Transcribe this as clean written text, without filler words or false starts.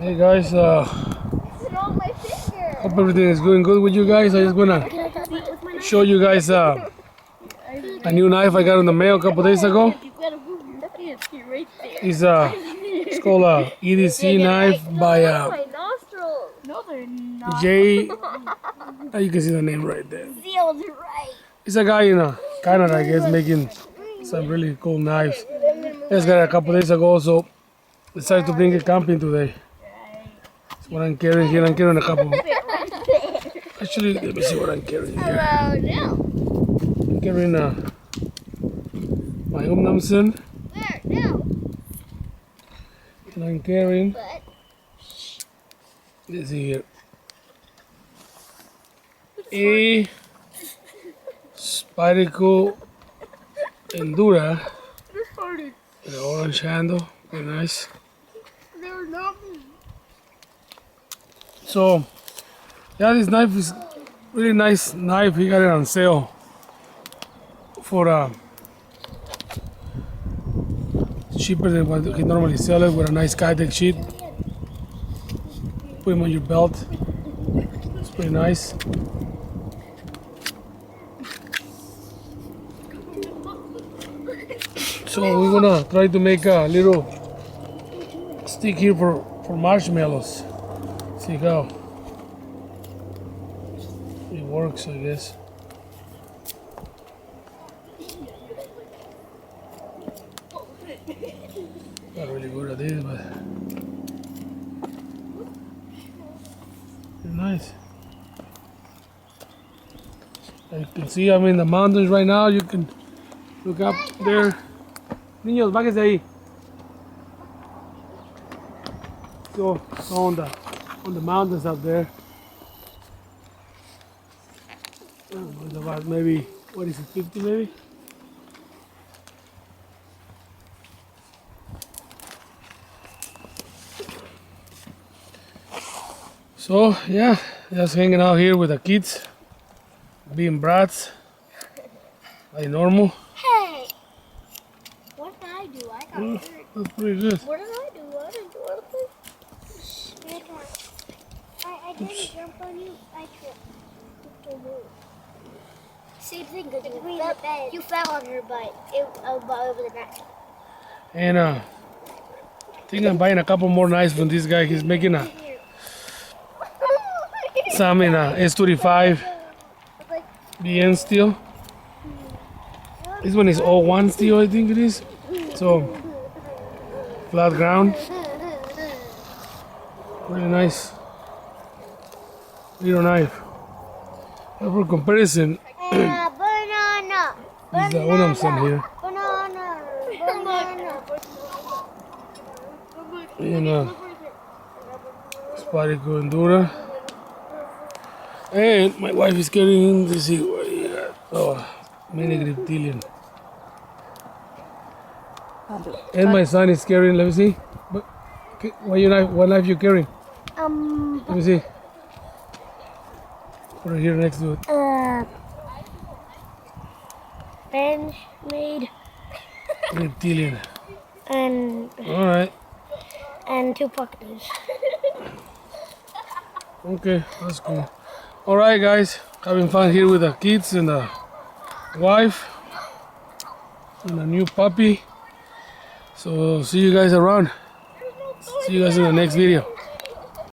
Hey guys, hope everything is going good with you guys. I just wanna show you guys a new knife I got in the mail a couple days ago. It's called a EDC knife by J. You can see the name right there. It's a guy in Canada, I guess, making some really cool knives. Just got it a couple days ago, so decided to bring it camping today. That's what I'm carrying here. I'm carrying a couple. Actually, let me see what I'm carrying here. I'm carrying my Namsen. And I'm carrying, let's see here, a Spyderco Endura with an orange handle, very nice. So yeah, this knife is really nice knife. He got it on sale for cheaper than what he normally sell it, with a nice Kydex sheet. Put him on your belt. It's pretty nice. So we're gonna try to make a little stick here for marshmallows. See how it works, I guess. Not really good at this, but it's nice. As you can see, I'm in the mountains right now. You can look up there. Niños, bájense ahí. So on the mountains up there. I don't know, it's about maybe, what is it, 50 maybe? So yeah, just hanging out here with the kids, being brats, like normal. Hey! What did I do? I got hurt. That's pretty good. What did I do? I didn't do anything. I didn't jump on you. I tripped. Same thing, because you fell on her butt. Over the neck. And I think I'm buying a couple more knives from this guy. He's making some in S25 BN steel. This one is 01 steel, I think it is. So flat ground. Really nice little knife. And for comparison, Banana. is the Unamson here. Banana. And Spyderco Endura. And my wife is carrying this here. What do you got? Oh, mini reptilian. And my son is carrying, let me see. But what knife you carrying? Let me see. Put it here next to it. Bench made Reptilian. and Alright. two pockets. Okay, that's cool. Alright guys, having fun here with the kids and the wife and a new puppy. So see you guys around. See you guys in the next video.